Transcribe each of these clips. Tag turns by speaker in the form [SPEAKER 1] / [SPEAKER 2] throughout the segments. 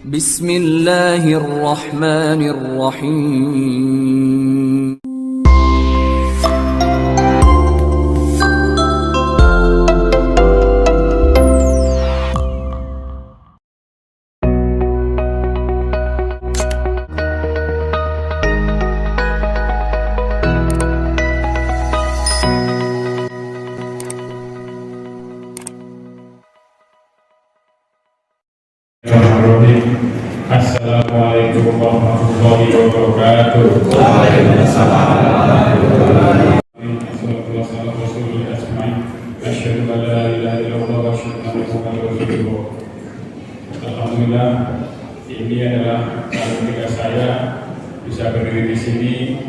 [SPEAKER 1] Bismillahirrahmanirrahim.
[SPEAKER 2] Assalamualaikum warahmatullahi wabarakatuh.
[SPEAKER 3] Waalaikumsalam warahmatullahi
[SPEAKER 2] Wassalamualaikum. Asyhadu an la ilaha illallah wa asyhadu anna Muhammadar Rasulullah. Alhamdulillah, ini adalah kali ketiga saya bisa berdiri di sini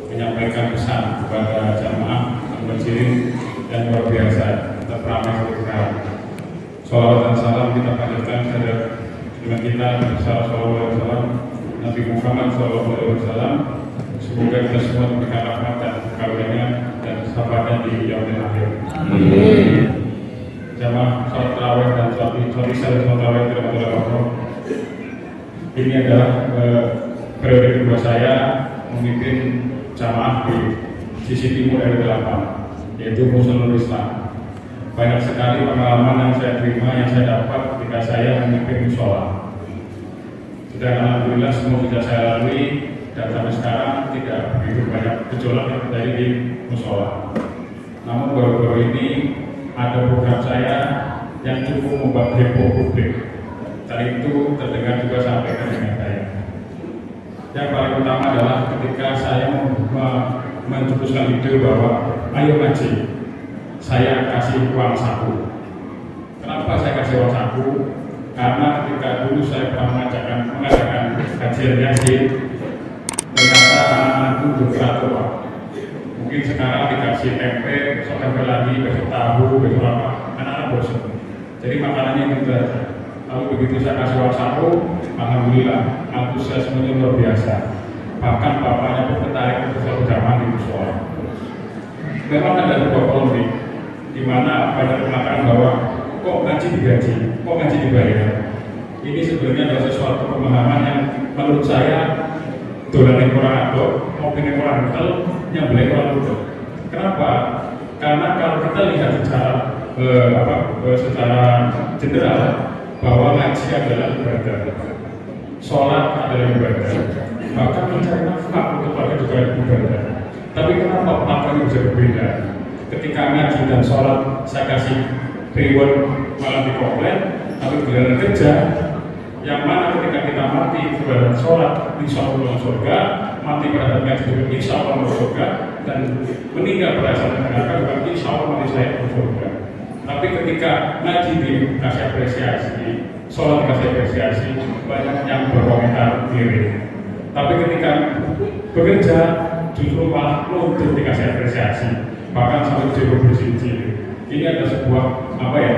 [SPEAKER 2] menyampaikan pesan kepada jamaah al-Muhajirin dan luar biasa tetap ramai bergerak. Salawat dan salam kita panjatkan kepada dengan kita Sallallahu Alaihi Wasallam, Nabi Muhammad Sallallahu Alaihi Wasallam. Semoga kita semua diberikan rahmat dan karunia dan sahabatnya di yaumil akhir. Amin. Jamaah salat tarawih dan salat tarawih terhadap ini adalah periode kedua saya memimpin jamaah di sisi timur RW 8, yaitu Muslimul Islam. Banyak sekali pengalaman yang saya terima, yang saya dapat ketika saya memimpin musola. Dan alhamdulillah semua sudah saya lalui dan sampai sekarang tidak begitu banyak gejolak yang terjadi di musola. Namun baru-baru ini ada program saya yang cukup membuat heboh publik. Dan itu terdengar juga sampai ke telinga saya. Yang paling utama adalah ketika saya mencetuskan ide bahwa ayo ngaji, saya kasih uang saku. Kenapa saya kasih uang saku? Karena ketika dulu saya pernah mengadakan kajian yasin, ternyata anak-anakku berat Pak. Mungkin sekarang dikasih tempe, besok tempe lagi, besok tahu, besok apa, anak-anak bosan. Jadi makanannya itu saja. Lalu begitu saya kasih uang saku, alhamdulillah antusiasmenya luar biasa. Bahkan bapaknya pun tertarik untuk selalu berjamaah di musola. Memang ada sebuah polemik di mana banyak mengatakan bahwa kok ngaji digaji, kok ngaji dibayar. Ini sebenarnya adalah sesuatu pemahaman yang menurut saya dolan kurang atau opini kurang atau yang boleh kurang betul. Kenapa? Karena kalau kita lihat secara general bahwa ngaji adalah ibadah, sholat adalah ibadah, bahkan mencari nafkah untuk keluarga juga ibadah. Tapi kenapa maknanya bisa berbeda? Ketika ngaji dan sholat saya kasih reward malah dikomplain, tapi giliran kerja yang mana ketika kita mati pada sholat insya Allah surga, mati pada ngaji juga insya Allah surga, dan meninggal pada saat neraka juga insya Allah mati saya surga. Tapi ketika ngaji dikasih apresiasi, sholat dikasih apresiasi, banyak yang berkomentar diri. Tapi ketika bekerja justru malah luntur dikasih apresiasi, bahkan sampai jadi bersinci. Ini adalah sebuah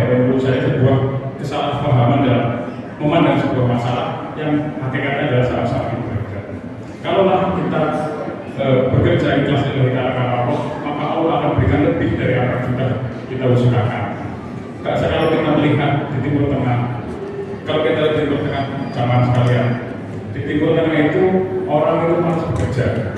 [SPEAKER 2] menurut saya sebuah kesalahpahaman dalam memandang sebuah masalah yang hakikatnya adalah sama-sama bekerja. Kalaulah kita bekerja ikhlas dari karena Allah, maka Allah akan berikan lebih dari apa yang sudah kita usahakan. Kalau kita melihat di Timur Tengah, kalau kita lihat di Timur Tengah zaman sekalian, di Timur Tengah itu orang itu malas bekerja.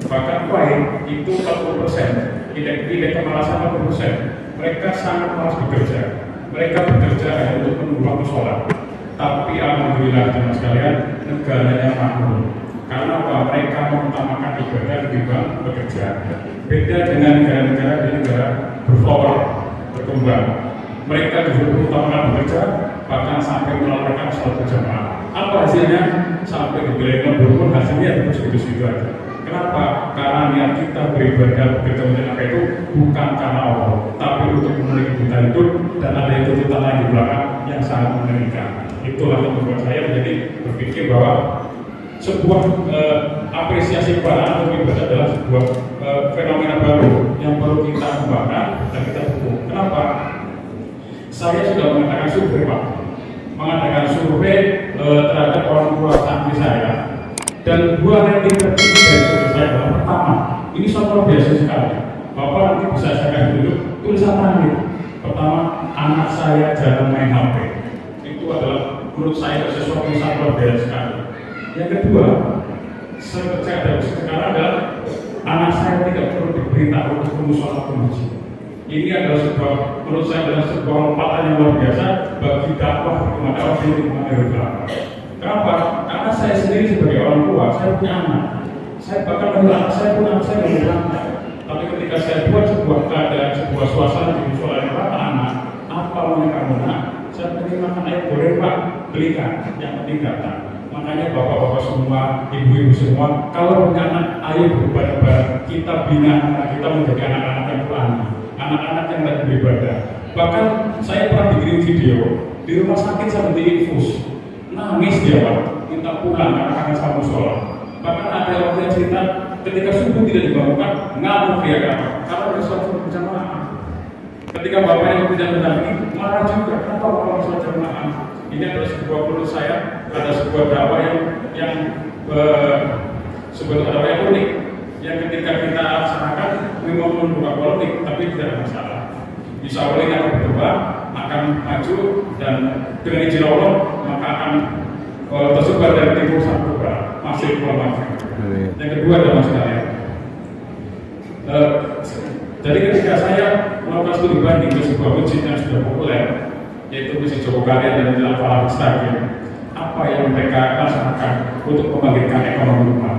[SPEAKER 2] Bahkan Kuwait itu 40%, indeks kemalasan 40%. Mereka sangat malas bekerja. Mereka bekerja hanya untuk menunggu waktu sholat. Tapi alhamdulillah teman sekalian, negaranya makmur. Karena apa? Mereka mengutamakan ibadah ketimbang bekerja. Beda dengan negara-negara di negara berkembang. Mereka justru mengutamakan bekerja, bahkan sampai melakukan sholat berjamaah. Apa hasilnya? Sampai di wilayah lembur pun hasilnya terus segitu-segitu aja. Kenapa? Karena niat kita beribadah bekerja untuk apa itu bukan karena Allah, tapi untuk memenuhi kebutuhan hidup, dan ada yang tuntutan lain di belakang yang sangat mengerikan. Itulah yang membuat saya menjadi berpikir bahwa sebuah apresiasi kepada anak ibadah adalah sebuah fenomena baru yang perlu kita kembangkan dan kita dukung. Kenapa? Saya sudah mengadakan survei terhadap orang tua santri saya, dan dua rating tertinggi dari survei saya adalah pertama, ini soal biasa sekali. Bapak nanti bisa saya kasih dulu tulisan tangan itu. Pertama, anak saya jarang main HP. Itu adalah menurut saya sesuatu yang sangat luar biasa sekali. Yang kedua, sekarang adalah anak saya tidak perlu diberitahu untuk musola ke masjid. Ini adalah sebuah, menurut saya adalah sebuah lompatan yang luar biasa bagi dakwah dakwah di lingkungan Erudlapa. Kenapa? Karena saya sendiri sebagai orang tua, saya punya anak. Saya bahkan menurut anak saya pun anak saya lebih lantai. Tapi ketika saya buat sebuah keadaan, sebuah suasana di musola yang anak, apa maunya kamu nak? Saya pengen makan ayam goreng pak, belikan. Yang penting datang. Makanya bapak-bapak semua, ibu-ibu semua, kalau punya anak, ayo berbareng-bareng kita bina anak kita menjadi anak-anak yang Qurani, anak-anak yang rajin beribadah. Bahkan saya pernah bikin video di rumah sakit saya beli infus, nangis dia pak, minta pulang karena kangen sama musola. Bahkan ada orang yang cerita ketika subuh tidak dibangunkan, ngamuk dia karena besok suruh berjamaah. Ketika bapaknya tidak mendampingi, marah juga. Kenapa bapak sholat jamaah? Ini adalah sebuah, menurut saya ada sebuah dakwah yang sebuah dakwah yang unik. Yang ketika kita laksanakan memang membuka polemik, tapi tidak ada masalah. Insya Allah ini akan berubah, akan maju dan dengan izin Allah maka akan tersebar dari timur sampai barat, masih maju. Yang kedua adalah sekalian. Jadi ketika saya melakukan studi banding ke sebuah masjid yang sudah populer, yaitu Masjid Jogokarya dan Jalan Al Mustaqim, apa yang mereka laksanakan untuk membangkitkan ekonomi umat?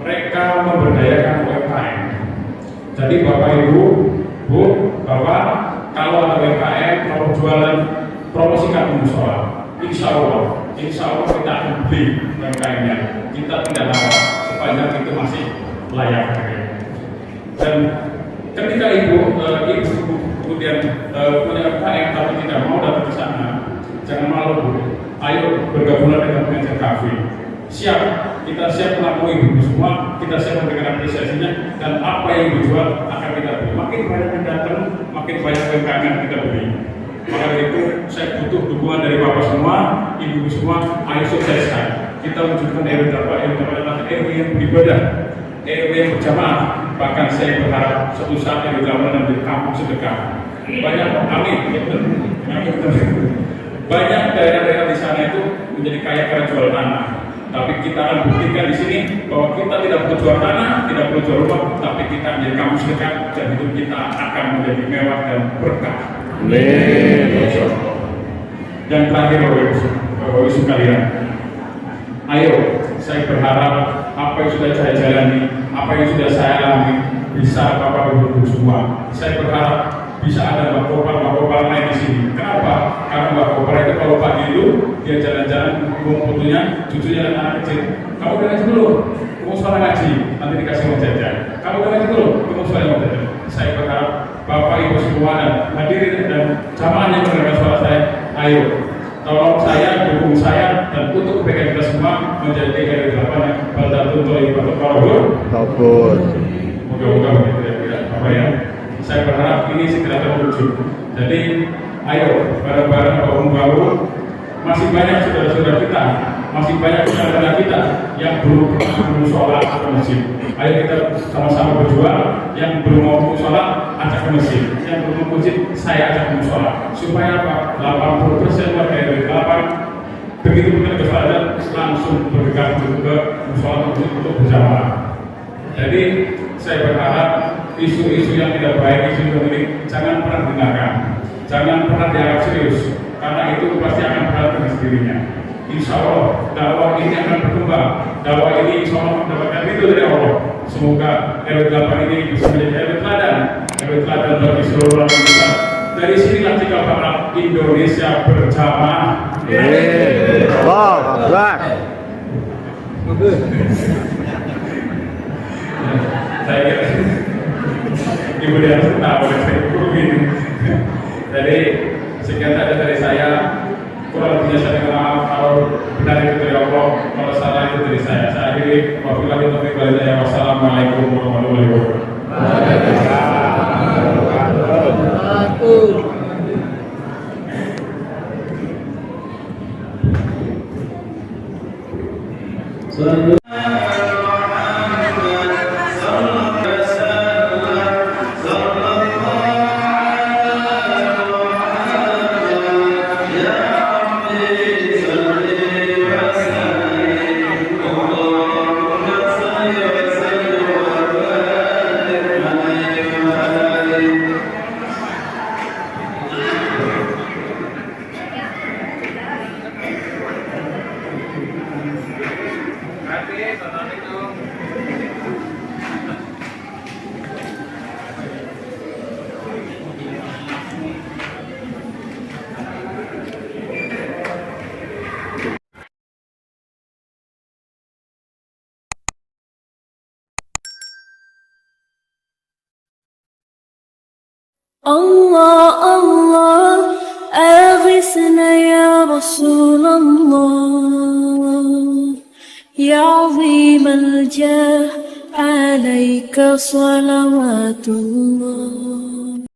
[SPEAKER 2] Mereka memberdayakan UMKM. Jadi Bapak Ibu, Bu, Bapak, kalau ada UMKM, kalau jualan, promosikan di musola. Insya Allah kita akan beli UMKM-nya. Kita tidak nawar sepanjang itu masih layak. Dan ketika ibu kemudian punya UMKM tapi tidak mau datang ke sana, jangan malu Bu. Ayo bergabunglah dengan pengajar kafe. Siap, kita siap melakukan ibu semua, kita siap memberikan apresiasinya dan apa yang dijual akan kita beli. Makin banyak yang datang, makin banyak UMKM yang kita beli. Maka dari itu saya butuh dukungan dari bapak semua, ibu semua. Ayo sukseskan. Kita wujudkan Erudlapa adalah RW yang beribadah, RW yang berjamaah. Bahkan saya berharap suatu saat Erudlapa menjadi kampung sedekah. Banyak banyak daerah-daerah di sana itu menjadi kaya karena jual tanah. Tapi kita akan buktikan di sini bahwa kita tidak perlu jual tanah, tidak perlu jual rumah, tapi kita menjadi kampung sedekah dan hidup kita akan menjadi mewah dan berkah. Amin. Yang terakhir Bapak Ibu sekalian, ayo saya berharap apa yang sudah saya jalani, apa yang sudah saya alami bisa Bapak Ibu semua. Saya berharap bisa ada Mbak Kopar lain di sini. Kenapa? Karena Mbak Kopar itu kalau pagi itu dia jalan-jalan, putunya, cucunya dan anak kecil. Kamu udah ngaji dulu, kamu sekolah ngaji, nanti dikasih uang jajan. Kamu udah ngaji dulu, kamu sekolah uang jajan. Saya berharap Bapak Ibu semua dan hadirin dan jamaah yang mendengar suara saya, ayo tolong saya, dukung saya dan untuk kebaikan kita semua menjadi Erudlapa yang baldatun thayyibatun warahur. Moga-moga begitu ya Bapak ya. Saya berharap ini segera terwujud. Jadi ayo bareng-bareng bahu-bahu. Masih banyak saudara-saudara kita, masih banyak saudara kita yang belum pernah musola atau masjid. Ayo kita sama-sama berjuang. Yang belum mau musola, ajak ke masjid. Yang belum mau masjid, saya ajak ke musola. Supaya apa? 80% warga Erudlapa begitu benar kesadaran langsung bergegas ke musola untuk berjamaah. Jadi saya berharap isu-isu yang tidak baik, isu ini jangan pernah dengarkan, jangan pernah dianggap serius, karena itu pasti akan berat dengan sendirinya. Insya Allah dakwah ini akan berkembang, dakwah ini insya Allah mendapatkan itu dari Allah. Semoga Erudlapa ini bisa menjadi RW teladan bagi seluruh rakyat kita. Dari sinilah cikal bakal Indonesia berjamaah. Saya kira Ibu dia tahu oleh saya begini. Jadi sekian saja dari saya. Kurang lebihnya saya maaf kalau benar itu dari Allah, kalau salah itu dari saya. Saya akhiri wabillahi taufiq wal hidayah. Wassalamualaikum warahmatullahi wabarakatuh.
[SPEAKER 4] الله الله أغثنا يا رسول الله يا عظيم الجاه عليك صلوات الله